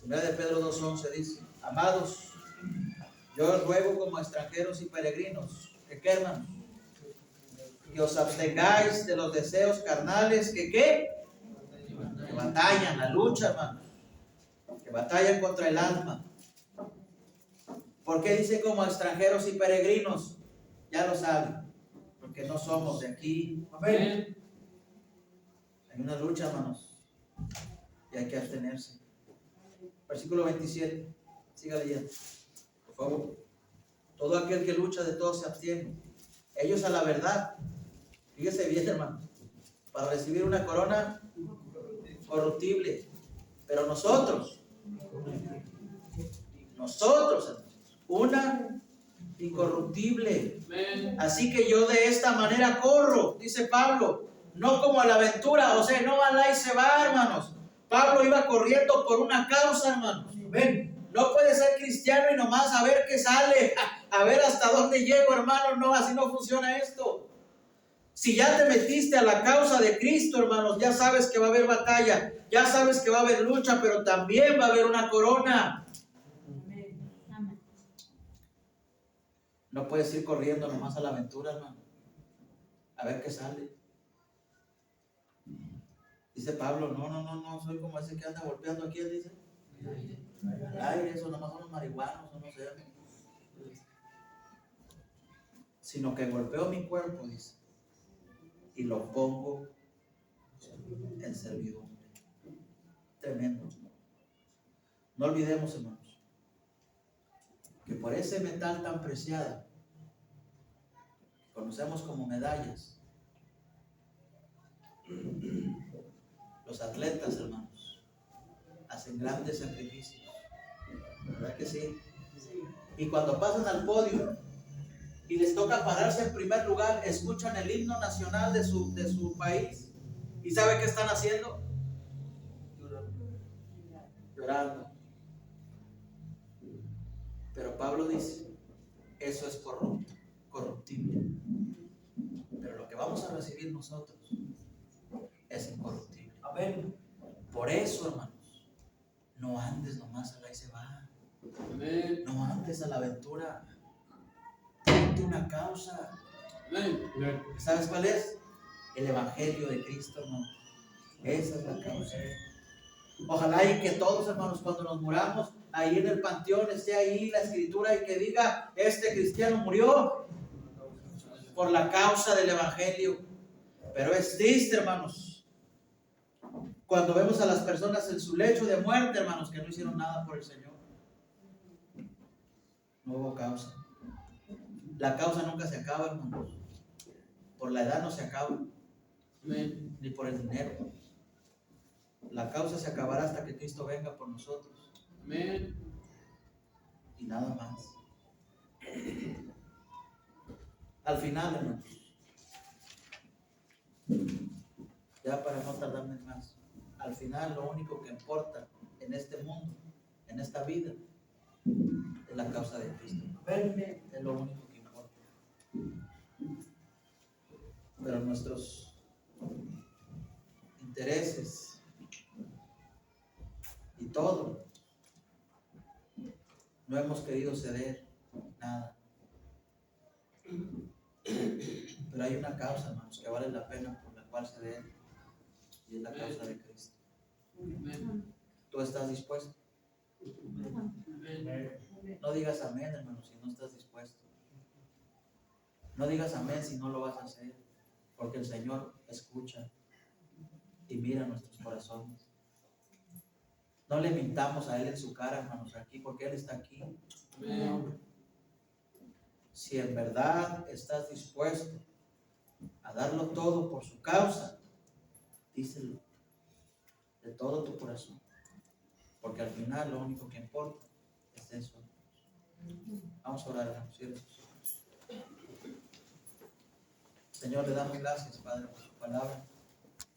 Primera de Pedro 2:11 dice: amados, yo os ruego como extranjeros y peregrinos, que ¿qué, hermanos? Que os abstengáis de los deseos carnales que batallan, la lucha, hermanos, que batallan contra el alma. ¿Por qué dice como extranjeros y peregrinos? Ya lo saben, porque no somos de aquí. Amén. Hay una lucha, hermanos, y hay que abstenerse. Versículo 27, siga leyendo, por favor. Todo aquel que lucha, de todo se abstiene. Ellos a la verdad, fíjese bien, hermano, para recibir una corona corruptible. Pero nosotros, hermanos, una incorruptible. Amén. Así que yo de esta manera corro, dice Pablo, no como a la aventura, o sea, no va lá y se va, hermanos. Pablo iba corriendo por una causa, hermanos. Ven, no puede ser cristiano y nomás a ver qué sale, a ver hasta dónde llego, hermano. No, así no funciona esto. Si ya te metiste a la causa de Cristo, hermanos, ya sabes que va a haber batalla, ya sabes que va a haber lucha, pero también va a haber una corona. No puedes ir corriendo nomás a la aventura, hermano, a ver qué sale. Dice Pablo, no, soy como ese que anda golpeando aquí, dice. Ay, eso nomás son los marihuanos, no sé. Sino que golpeo mi cuerpo, dice, y lo pongo en servidumbre. Tremendo. No olvidemos, hermanos, que por ese metal tan preciado, que conocemos como medallas, los atletas, hermanos, hacen grandes sacrificios. ¿Verdad que sí? Y cuando pasan al podio y les toca pararse en primer lugar, escuchan el himno nacional de su país. ¿Y sabe qué están haciendo? Llorando. Pero Pablo dice, eso es corruptible. Pero lo que vamos a recibir nosotros es incorruptible. Amén. Por eso, hermanos, no andes nomás a la y se va. Amén. No andes a la aventura. Ponte una causa. Amén. ¿Sabes cuál es? El Evangelio de Cristo, hermano. Esa es la causa. Ojalá y que todos, hermanos, cuando nos muramos, ahí en el panteón esté ahí la escritura y que diga, este cristiano murió por la causa del Evangelio. Pero es triste, hermanos, cuando vemos a las personas en su lecho de muerte, hermanos, que no hicieron nada por el Señor. No hubo causa. La causa nunca se acaba, hermanos. Por la edad no se acaba. Amén. Ni por el dinero. La causa se acabará hasta que Cristo venga por nosotros. Amén. Y nada más. Al final, hermanos, ya para no tardarme más, al final lo único que importa en este mundo, en esta vida, es la causa de Cristo. Es lo único que importa. Pero nuestros intereses y todo, no hemos querido ceder nada. Pero hay una causa, hermanos, que vale la pena por la cual ceder, y es la causa de Cristo. Amén. ¿Tú estás dispuesto? Amén. No digas amén, hermano, si no estás dispuesto. No digas amén si no lo vas a hacer, porque el Señor escucha y mira nuestros corazones. No le mintamos a Él en su cara, hermanos, aquí, porque Él está aquí. Amén. Si en verdad estás dispuesto a darlo todo por su causa, díselo de todo tu corazón, porque al final lo único que importa es eso. Vamos a orar, hermanos. Cierra sus ojos. Señor, le damos gracias, Padre, por su palabra.